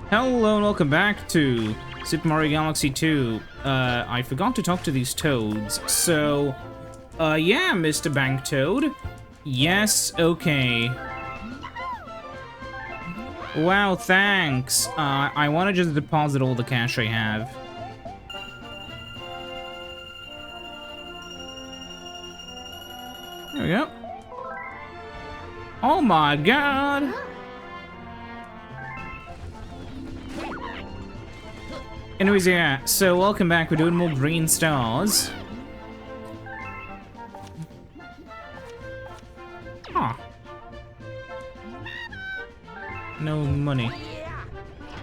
Hello and welcome back to Super Mario Galaxy 2. I forgot to talk to these toads, so, yeah, Mr. Bank Toad. Yes, okay. Wow, thanks. I want to just deposit all the cash I have. There we go. Oh my god! Anyways, yeah, so welcome back. We're doing more green stars. Huh. No money.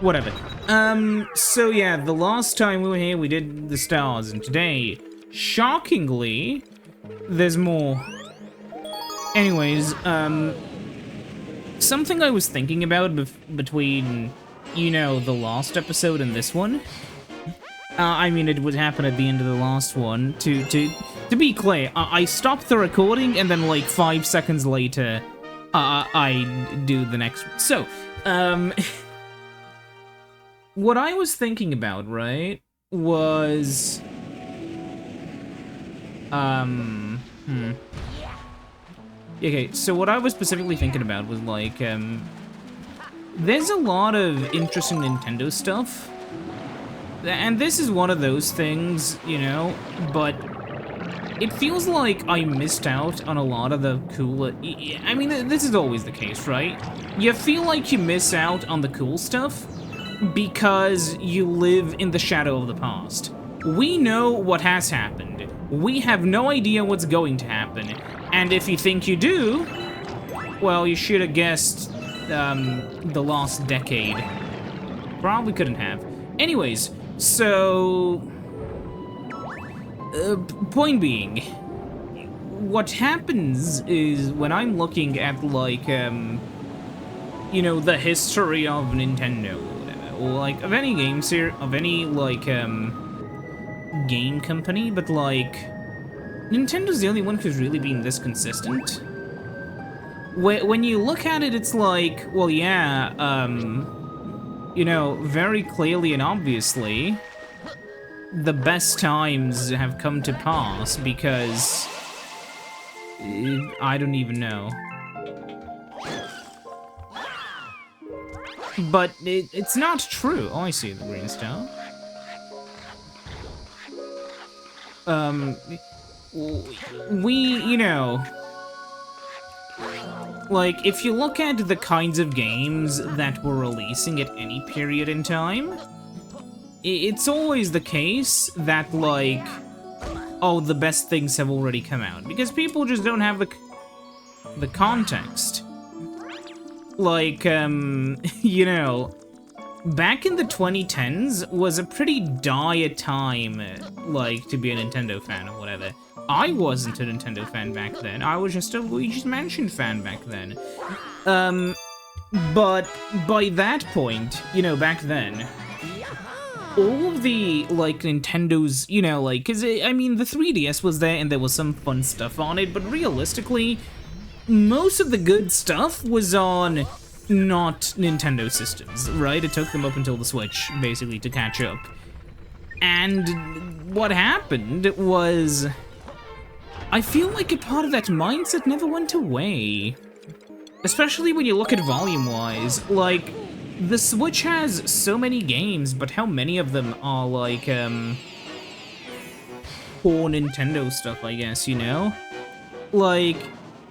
Whatever. So yeah, the last time we were here, we did the stars, and today, shockingly, there's more. Anyways, something I was thinking about between, you know, the last episode and this one. I mean, it would happen at the end of the last one. To be clear, I stopped the recording and then like 5 seconds later, I do the next one. So, what I was thinking about, right, was, okay, so what I was specifically thinking about was like, there's a lot of interesting Nintendo stuff. And this is one of those things, you know, but it feels like I missed out on a lot of the cool... I mean, this is always the case, right? You feel like you miss out on the cool stuff because you live in the shadow of the past. We know what has happened. We have no idea what's going to happen. And if you think you do, well, you should have guessed the last decade. Probably couldn't have. Anyways, so... point being, what happens is when I'm looking at, like, you know, the history of Nintendo, or like, of any games here, of any, like, game company, but, like, Nintendo's the only one who's really been this consistent. When you look at it, it's like, well, yeah, you know, very clearly and obviously, the best times have come to pass because I don't even know. But it's not true. Oh, I see the green star. You know, like, if you look at the kinds of games that we're releasing at any period in time, it's always the case that, like, oh, the best things have already come out, because people just don't have the context. Like, you know, back in the 2010s was a pretty dire time, like, to be a Nintendo fan or whatever. I wasn't a Nintendo fan back then. I was just a Luigi's Mansion fan back then. But by that point, you know, back then, all of the, like, Nintendo's, you know, like, because, I mean, the 3DS was there and there was some fun stuff on it, but realistically, most of the good stuff was on not Nintendo systems, right? It took them up until the Switch, basically, to catch up. And what happened was, I feel like a part of that mindset never went away. Especially when you look at volume-wise, like, the Switch has so many games, but how many of them are, like, poor Nintendo stuff, I guess, you know? Like,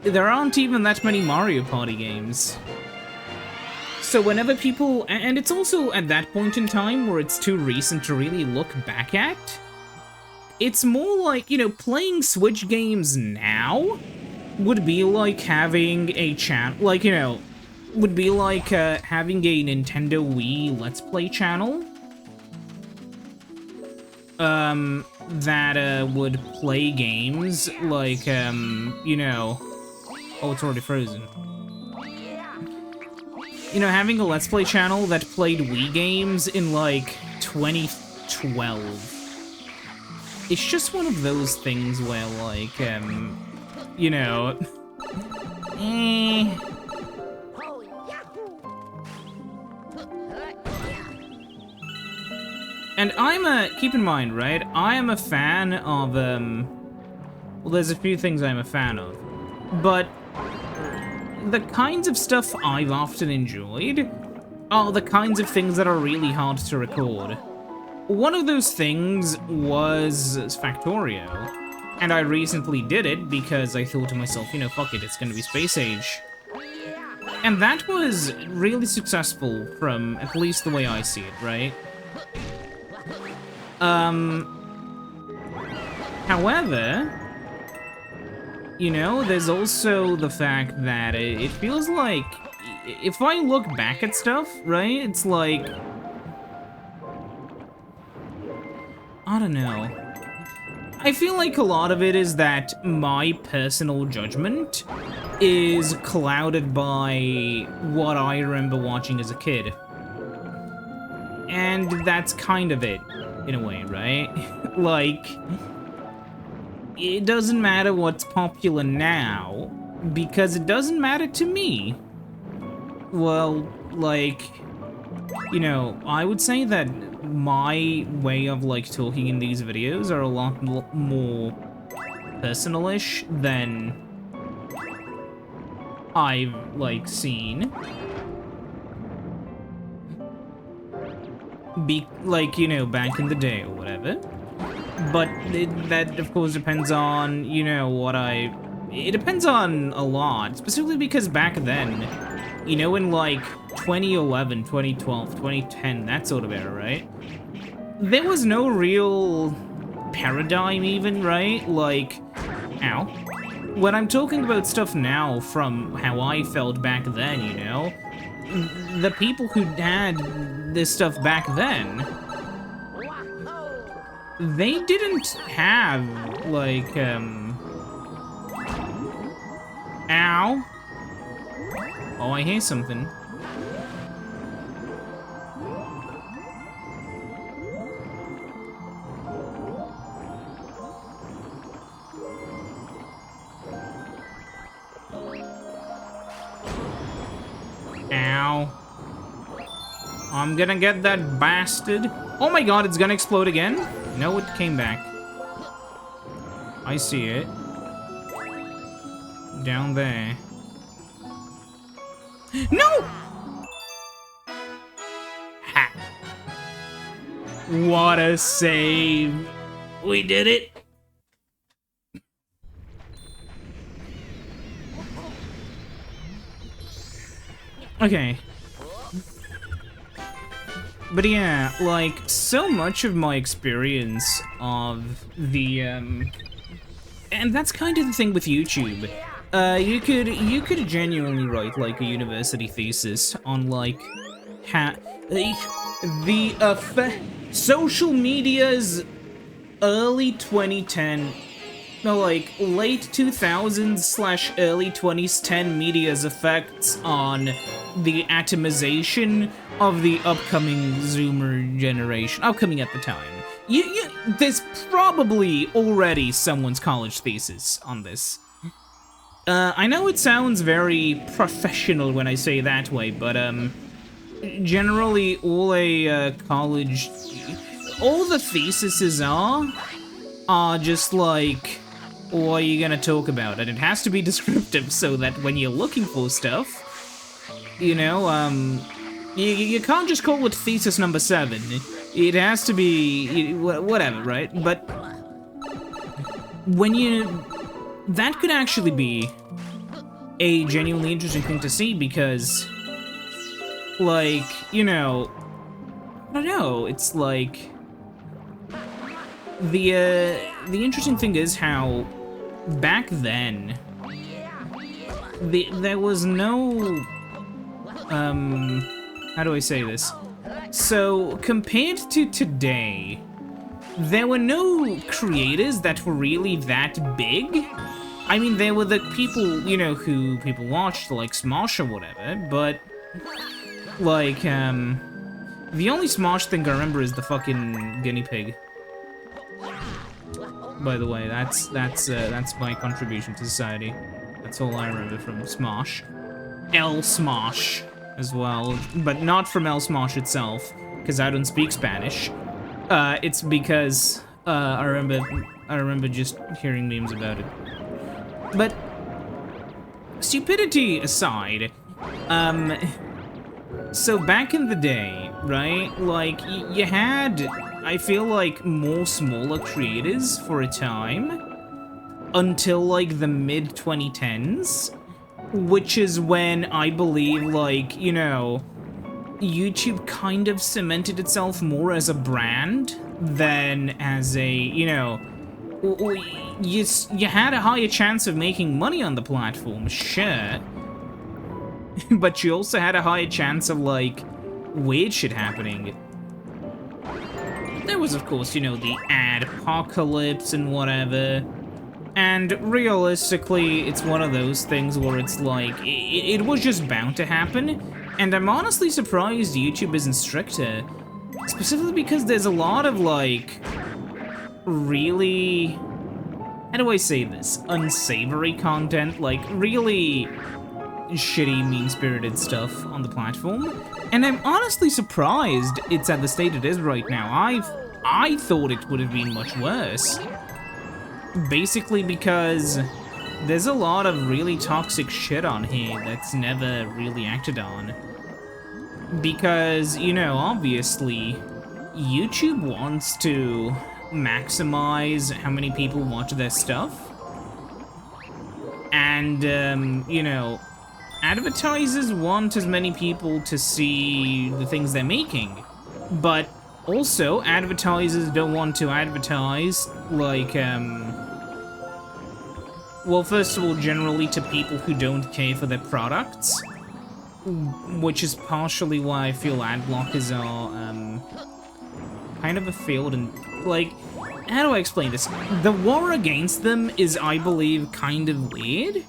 there aren't even that many Mario Party games. So whenever people... And it's also at that point in time where it's too recent to really look back at. It's more like, you know, playing Switch games now would be like having a channel, like, you know, would be like having a Nintendo Wii Let's Play channel that would play games like, you know, oh, it's already frozen. You know, having a Let's Play channel that played Wii games in, like, 2012. It's just one of those things where, like, you know, And keep in mind, right, I am a fan of, well, there's a few things I'm a fan of, but the kinds of stuff I've often enjoyed are the kinds of things that are really hard to record. One of those things was Factorio, and I recently did it because I thought to myself, you know, fuck it, it's gonna be Space Age. And that was really successful from at least the way I see it, right? However, you know, there's also the fact that it feels like, if I look back at stuff, right, it's like, I don't know. I feel like a lot of it is that my personal judgment is clouded by what I remember watching as a kid. And that's kind of it, in a way, right? Like, it doesn't matter what's popular now, because it doesn't matter to me. Well, like, you know, I would say that my way of, like, talking in these videos are a lot more personal-ish than I've, like, seen. Like, you know, back in the day or whatever. But that, of course, depends on, you know, it depends on a lot, specifically because back then, you know, in, like, 2011, 2012, 2010, that sort of era, right? There was no real paradigm even, right? Like, ow. When I'm talking about stuff now from how I felt back then, you know, the people who had this stuff back then, they didn't have, like, ow. Oh, I hear something. Ow. I'm gonna get that bastard. Oh my god, it's gonna explode again? No, it came back. I see it. Down there. No! Ha! What a save. We did it. Okay. But yeah, like, so much of my experience of the, and that's kind of the thing with YouTube. You could genuinely write, like, a university thesis on, like, social media's early 2010, no, like, late 2000s / early 2010 media's effects on the atomization of the upcoming Zoomer generation, upcoming at the time. There's probably already someone's college thesis on this. I know it sounds very professional when I say that way, but, generally all a, college, all the theses are just like, what are you gonna talk about? And it has to be descriptive so that when you're looking for stuff, you know, you can't just call it thesis number 7. It has to be, whatever, right? But when that could actually be a genuinely interesting thing to see because, like, you know, I don't know, it's like, the interesting thing is how back then, there was no, how do I say this? So, compared to today, there were no creators that were really that big. I mean, there were the people, you know, who people watched, like Smosh or whatever, but, like, the only Smosh thing I remember is the fucking guinea pig. By the way, that's my contribution to society. That's all I remember from Smosh. El Smosh as well, but not from El Smosh itself, because I don't speak Spanish. It's because I remember just hearing memes about it. But stupidity aside, so back in the day, right? Like you had, I feel like, more smaller creators for a time until like the mid 2010s, which is when I believe, like, you know, YouTube kind of cemented itself more as a brand than as a, you know, you had a higher chance of making money on the platform, sure, but you also had a higher chance of, like, weird shit happening. There was, of course, you know, the ad apocalypse and whatever. And realistically, it's one of those things where it's like, it was just bound to happen. And I'm honestly surprised YouTube isn't stricter. Specifically because there's a lot of, like, really, how do I say this? Unsavory content, like, really shitty, mean-spirited stuff on the platform. And I'm honestly surprised it's at the state it is right now. I thought it would have been much worse. Basically because there's a lot of really toxic shit on here that's never really acted on. Because, you know, obviously, YouTube wants to maximize how many people watch their stuff. And, you know, advertisers want as many people to see the things they're making. But also, advertisers don't want to advertise, like, well, first of all, generally to people who don't care for their products, which is partially why I feel ad blockers are, kind of a failed and, like, how do I explain this? The war against them is, I believe, kind of weird,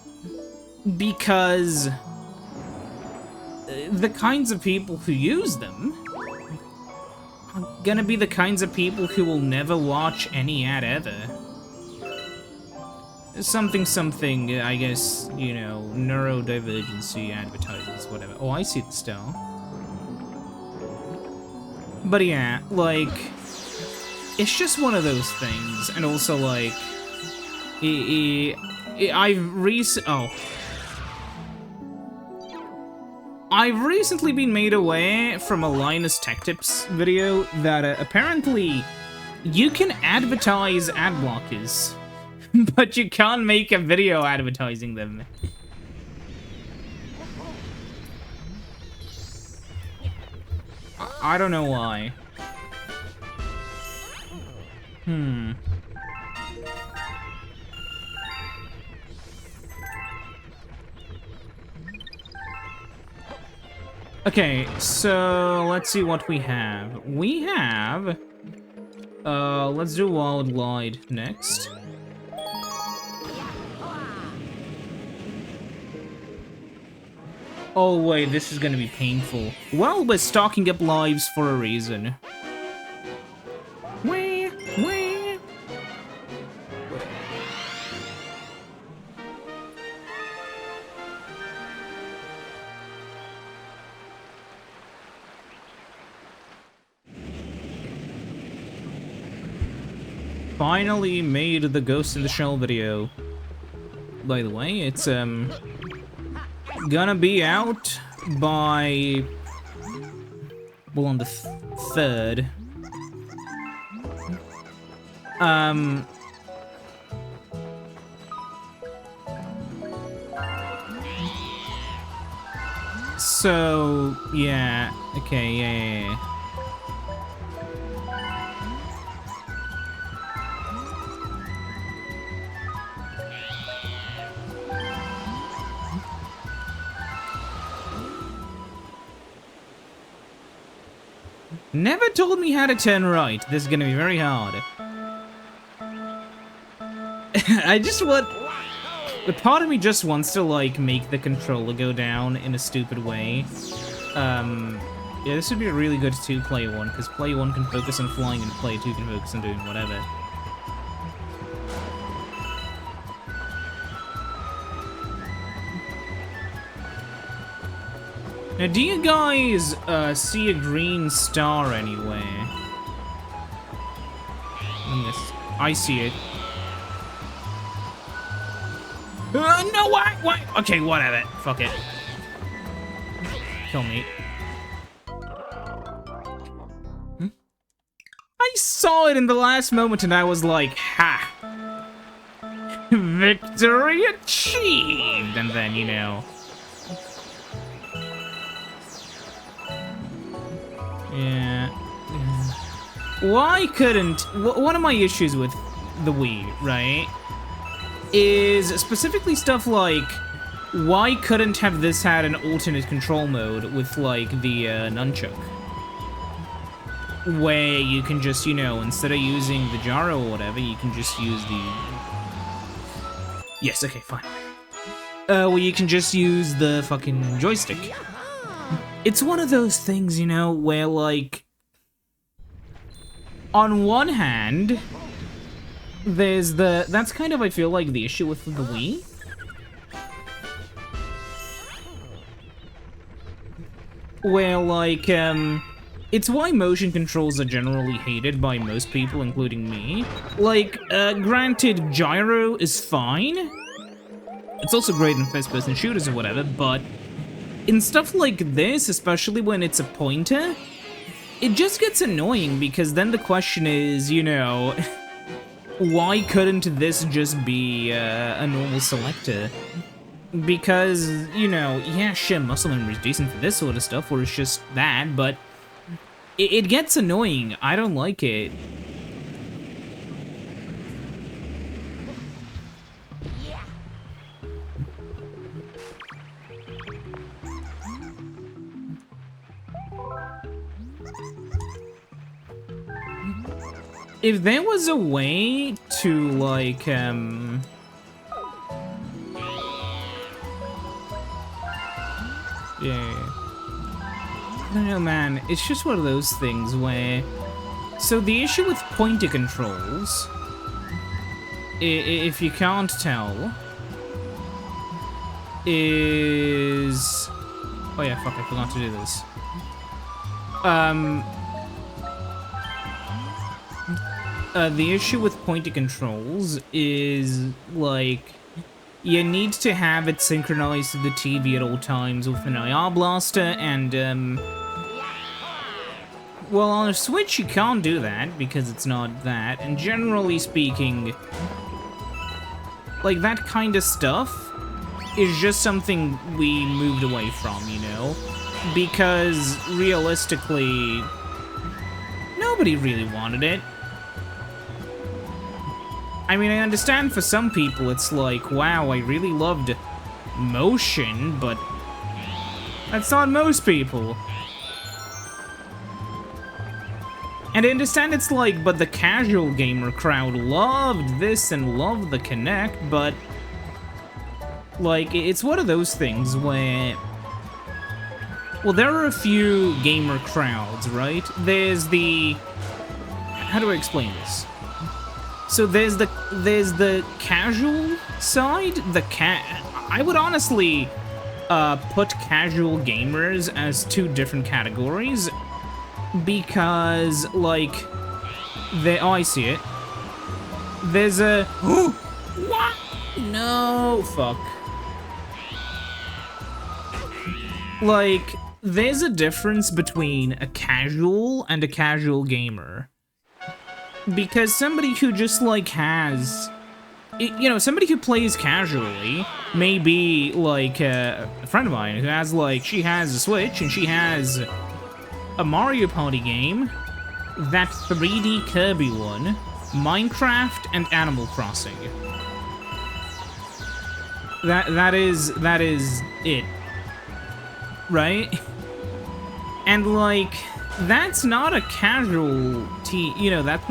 because the kinds of people who use them are gonna be the kinds of people who will never watch any ad ever. Something, I guess, you know, neurodivergency advertisers, whatever. Oh, I see the star. But yeah, like, it's just one of those things, and also, like, I've recently been made aware from a Linus Tech Tips video that apparently you can advertise ad blockers, but you can't make a video advertising them. I don't know why. Okay, so let's see what we have. We have, let's do Wild Glide next. Oh wait, this is gonna be painful. Well, we're stocking up lives for a reason. Wee, wee. Finally made the Ghost in the Shell video. By the way, it's gonna be out by, well, on the 3rd. So yeah, okay, yeah. Never told me how to turn right. This is gonna be very hard. I just want... The part of me just wants to, like, make the controller go down in a stupid way. Yeah, this would be a really good 2-player one, because player 1 can focus on flying and player 2 can focus on doing whatever. Now, do you guys see a green star anywhere? from this. I see it. No, why? Okay, whatever. Fuck it. Kill me. I saw it in the last moment and I was like, ha! Victory achieved! And then, you know... Yeah. Why couldn't... One of my issues with the Wii, right, is specifically stuff like, why couldn't have this had an alternate control mode with, like, the nunchuck? Where you can just, you know, instead of using the gyro or whatever, you can just use the... Yes, okay, fine. Where you can just use the fucking joystick. It's one of those things, you know, where, like... On one hand, there's the... That's kind of, I feel like, the issue with the Wii. Where, like, it's why motion controls are generally hated by most people, including me. Like, granted, gyro is fine. It's also great in first-person shooters or whatever, but in stuff like this, especially when it's a pointer, it just gets annoying because then the question is, you know, why couldn't this just be a normal selector? Because, you know, yeah, sure, muscle memory is decent for this sort of stuff, where it's just that, but it gets annoying. I don't like it. If there was a way to, like, yeah. I don't know, man. It's just one of those things where... So the issue with pointer controls, if you can't tell, is... Oh yeah, fuck, I forgot to do this. The issue with pointer controls is, like, you need to have it synchronized to the TV at all times with an IR blaster, and, well, on a Switch you can't do that, because it's not that, and generally speaking, like, that kind of stuff is just something we moved away from, you know? Because, realistically, nobody really wanted it. I mean, I understand for some people it's like, wow, I really loved motion, but that's not most people. And I understand it's like, but the casual gamer crowd loved this and loved the Kinect, but like, it's one of those things where, well, there are a few gamer crowds, right? There's the, how do I explain this? So there's the casual side, I would honestly put casual gamers as two different categories, because, like, oh, I see it. There's a, what? No, fuck. Like, there's a difference between a casual and a casual gamer. Because somebody who just, like, has... You know, somebody who plays casually may be, like, a friend of mine who has, like, she has a Switch and she has a Mario Party game, that 3D Kirby one, Minecraft, and Animal Crossing. That is it. Right? And, like... That's not a casual you know, that's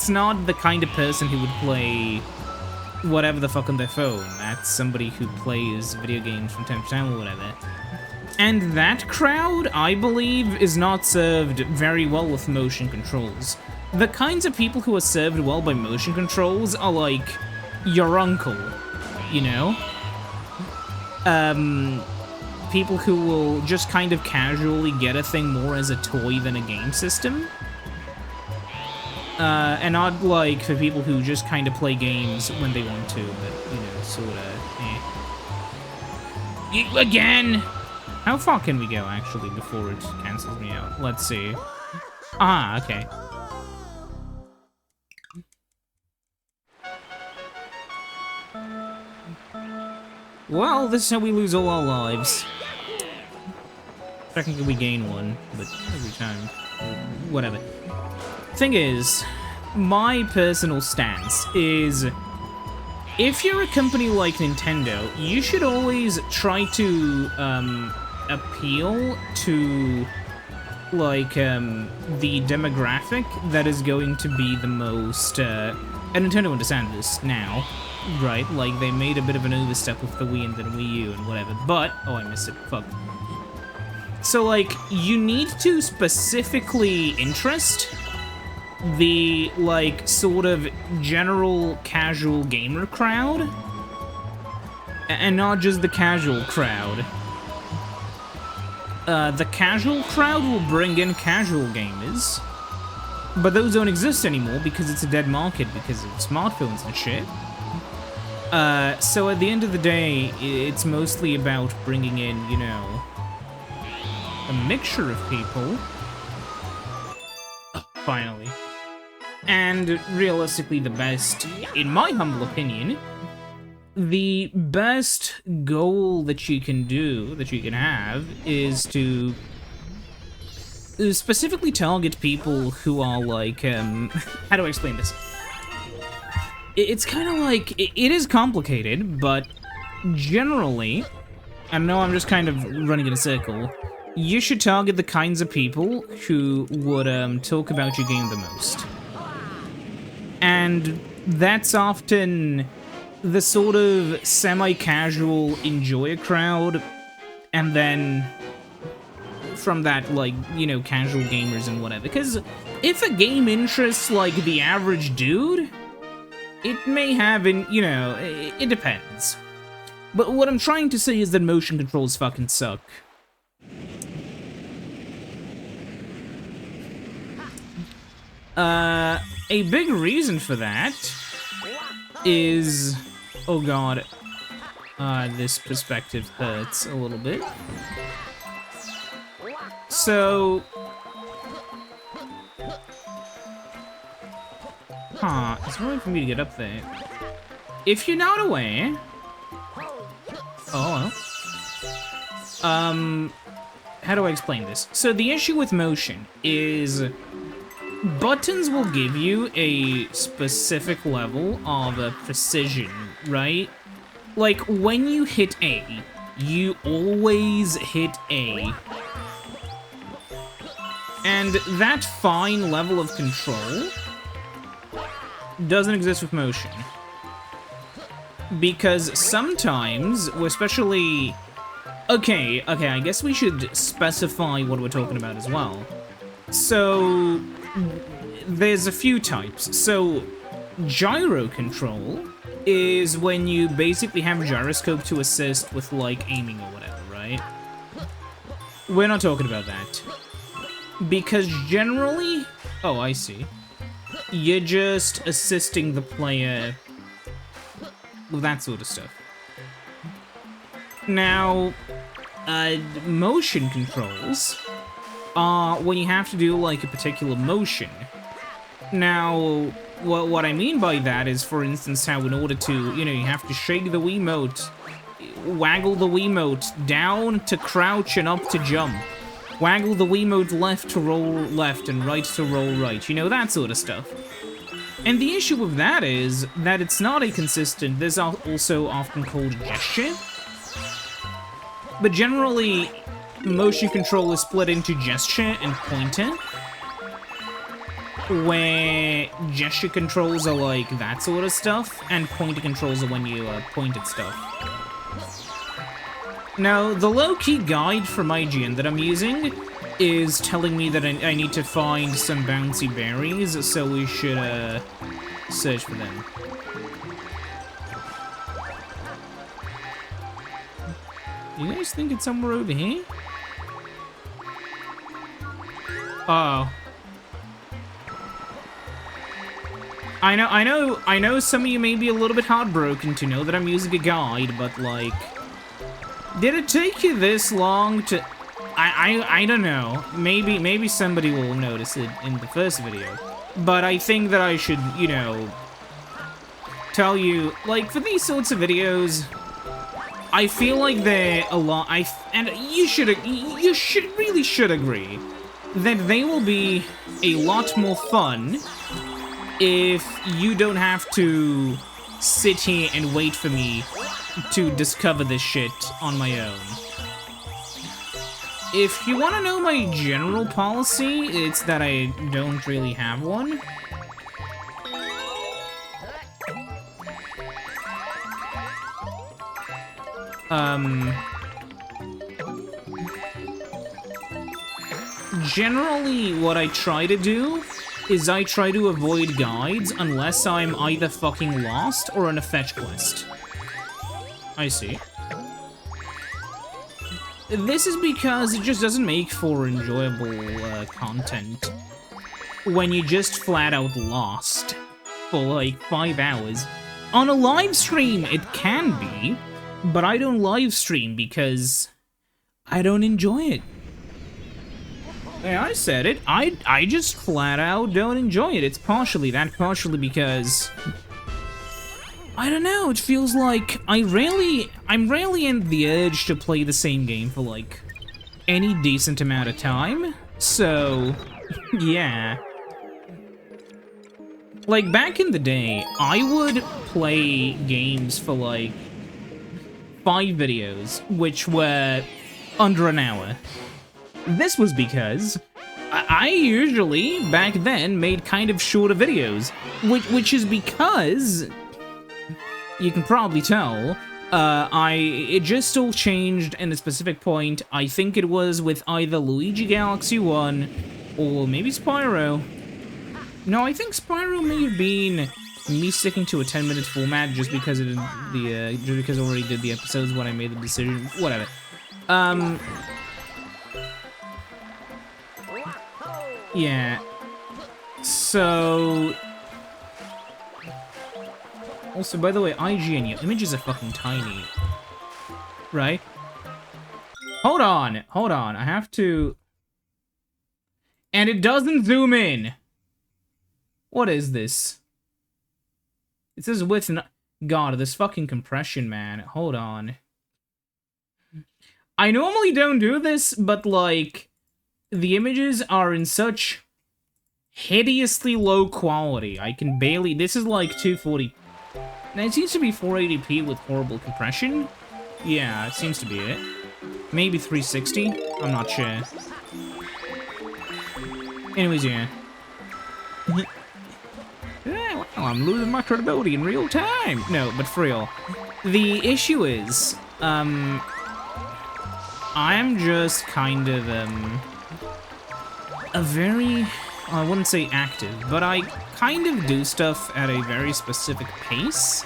not the kind of person who would play whatever the fuck on their phone. That's somebody who plays video games from time to time or whatever. And that crowd, I believe, is not served very well with motion controls. The kinds of people who are served well by motion controls are like your uncle, you know? People who will just kind of casually get a thing more as a toy than a game system. And not, like, for people who just kind of play games when they want to, but, you know, sort of, Again! How far can we go, actually, before it cancels me out? Let's see. Ah, okay. Well, this is how we lose all our lives. Technically, we gain one, but every time. Whatever. Thing is, my personal stance is, if you're a company like Nintendo, you should always try to appeal to, like, the demographic that is going to be the most, and Nintendo understands this now, right? Like, they made a bit of an overstep with the Wii and the Wii U and whatever, but, oh, I missed it, fuck. So, like, you need to specifically interest the, like, sort of general casual gamer crowd, and not just the casual crowd. The casual crowd will bring in casual gamers, but those don't exist anymore because it's a dead market because of smartphones and shit. So at the end of the day, it's mostly about bringing in, you know, a mixture of people. Finally. And realistically the best, in my humble opinion, the best goal that you can do, that you can have, is to specifically target people who are like, how do I explain this? It's kind of like, it is complicated, but generally, I know I'm just kind of running in a circle, you should target the kinds of people who would talk about your game the most. And that's often the sort of semi-casual enjoyer crowd, and then from that, like, you know, casual gamers and whatever. Because if a game interests, like, the average dude, it may have, you know, it depends. But what I'm trying to say is that motion controls fucking suck. A big reason for that is... Oh god. This perspective hurts a little bit. So... Huh, it's no way for me to get up there. If you're not aware... Oh, well. How do I explain this? So the issue with motion is... buttons will give you a specific level of precision, right? Like, when you hit A, you always hit A. And that fine level of control doesn't exist with motion. Because sometimes, especially... Okay, I guess we should specify what we're talking about as well. So... there's a few types. So, gyro control is when you basically have gyroscope to assist with, like, aiming or whatever, right? We're not talking about that. Because generally... Oh, I see. You're just assisting the player with that sort of stuff. Now, motion controls are when you have to do, like, a particular motion. Now, what I mean by that is, for instance, how in order to, you know, you have to shake the Wiimote, waggle the Wiimote down to crouch and up to jump, waggle the Wiimote left to roll left and right to roll right, you know, that sort of stuff. And the issue with that is that it's not a consistent, there's also often called gesture. But generally, motion control is split into gesture and pointer, where gesture controls are like that sort of stuff, and pointer controls are when you point at stuff. Now, the low-key guide from IGN that I'm using is telling me that I need to find some bouncy berries, so we should search for them. You guys think it's somewhere over here? Oh. I know some of you may be a little bit heartbroken to know that I'm using a guide, but like, did it take you this long to... I don't know. Maybe somebody will notice it in the first video. But I think that I should, you know, tell you, like, for these sorts of videos, I feel like they're a lot, and you really should agree that they will be a lot more fun if you don't have to sit here and wait for me to discover this shit on my own. If you want to know my general policy, it's that I don't really have one. Generally, what I try to do is I try to avoid guides unless I'm either fucking lost or on a fetch quest. I see. This is because it just doesn't make for enjoyable content when you just flat out lost for like 5 hours. On a live stream, it can be, but I don't live stream because I don't enjoy it. Hey, I said it. I just flat out don't enjoy it. It's partially because I don't know, it feels like I'm rarely in the urge to play the same game for like any decent amount of time. So, yeah. Like back in the day, I would play games for like 5 videos, which were under an hour. This was because I usually, back then, made kind of shorter videos, which is because, you can probably tell, it just all changed in a specific point. I think it was with either Luigi Galaxy 1 or maybe Spyro. No, I think Spyro may have been me sticking to a 10-minute format just because just because I already did the episodes when I made the decision. Whatever. Yeah. So. Also, by the way, IGN, your images are fucking tiny. Right? Hold on, I have to... And it doesn't zoom in! What is this? It says width and... God, this fucking compression, man. Hold on. I normally don't do this, but, like, the images are in such hideously low quality. I can barely... This is, like, 240... Now, it seems to be 480p with horrible compression. Yeah, it seems to be it. Maybe 360? I'm not sure. Anyways, yeah. Yeah, well, I'm losing my credibility in real time. No, but for real. The issue is, I'm just kind of, a very... I wouldn't say active, but I kind of do stuff at a very specific pace.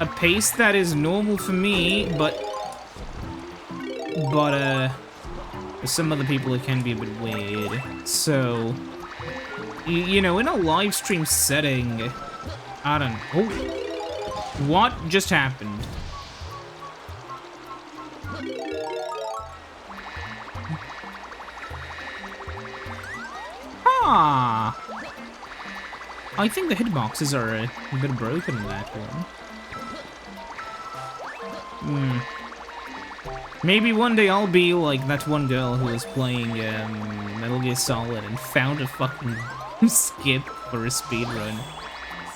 A pace that is normal for me, but for some other people it can be a bit weird. So, you know, in a live stream setting, I don't know. Oh, what just happened? Ah, I think the hitboxes are a bit broken in that one. Maybe one day I'll be like that one girl who was playing Metal Gear Solid and found a fucking skip for a speedrun.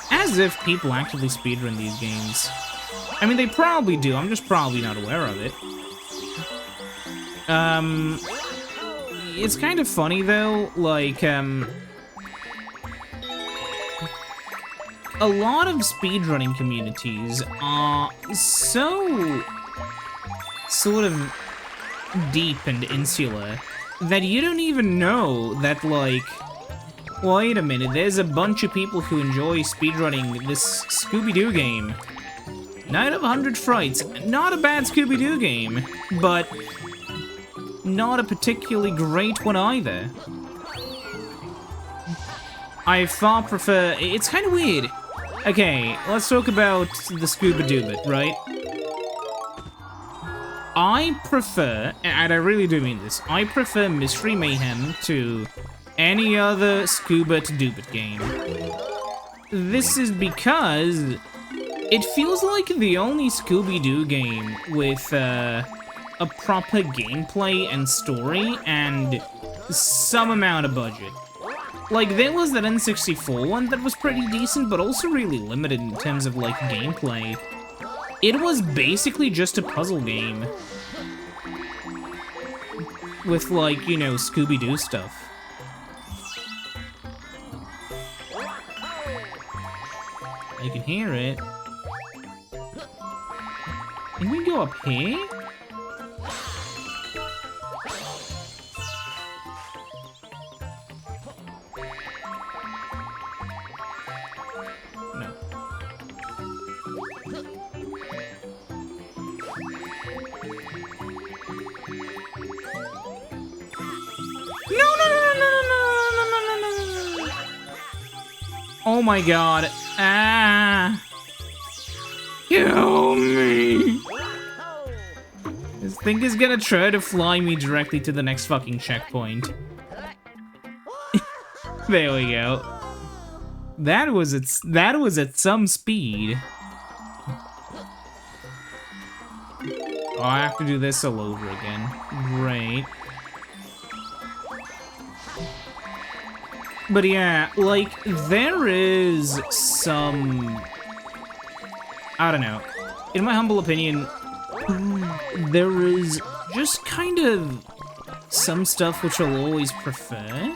As if people actually speedrun these games. I mean, they probably do, I'm just probably not aware of it. It's kind of funny though, like, a lot of speedrunning communities are so sort of deep and insular that you don't even know that, like, wait a minute, there's a bunch of people who enjoy speedrunning this Scooby-Doo game. Night of 100 Frights, not a bad Scooby-Doo game, but not a particularly great one either. I far prefer... It's kind of weird. Okay, let's talk about the Scuba Doobit, right? I prefer, and I really do mean this, I prefer Mystery Mayhem to any other Scuba Doobit game. This is because it feels like the only Scooby-Doo game with a proper gameplay and story and some amount of budget. Like, there was that N64 one that was pretty decent, but also really limited in terms of, like, gameplay. It was basically just a puzzle game. With, like, you know, Scooby-Doo stuff. I can hear it. Can we go up here? No. No. Oh my god. Ah. Kill me. This thing is gonna try to fly me directly to the next fucking checkpoint. There we go. That was at some speed. Oh, I have to do this all over again. Great. But yeah, like, there is some... I don't know. In my humble opinion, there is just kind of some stuff which I'll always prefer.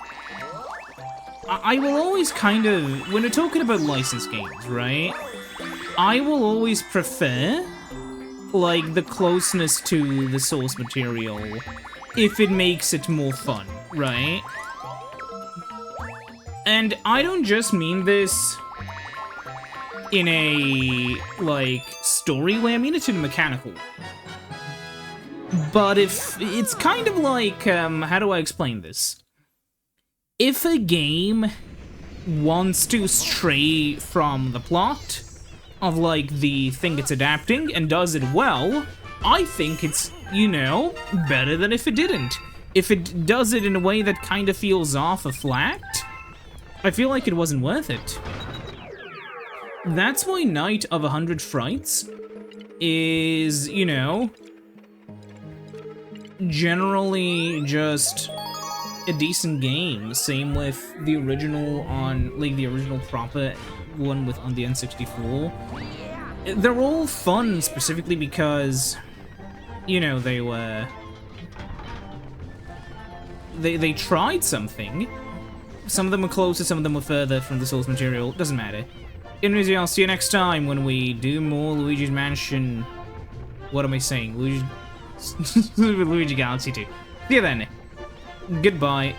I will always kind of... When we're talking about licensed games, right? I will always prefer, like, the closeness to the source material if it makes it more fun, right? And I don't just mean this in a, like, story way, I mean it in a mechanical. But if, it's kind of like, how do I explain this? If a game wants to stray from the plot of, like, the thing it's adapting and does it well, I think it's, you know, better than if it didn't. If it does it in a way that kind of feels off or flat, I feel like it wasn't worth it. That's why Night of 100 Frights is, you know, generally just a decent game. Same with the original on, like, the original proper one with on the N64. They're all fun specifically because, you know, they were... They tried something. Some of them were closer, some of them were further from the source material. Doesn't matter. Anyways, I'll see you next time when we do more Luigi's Mansion. What am I saying? Luigi Galaxy 2. See you then. Goodbye.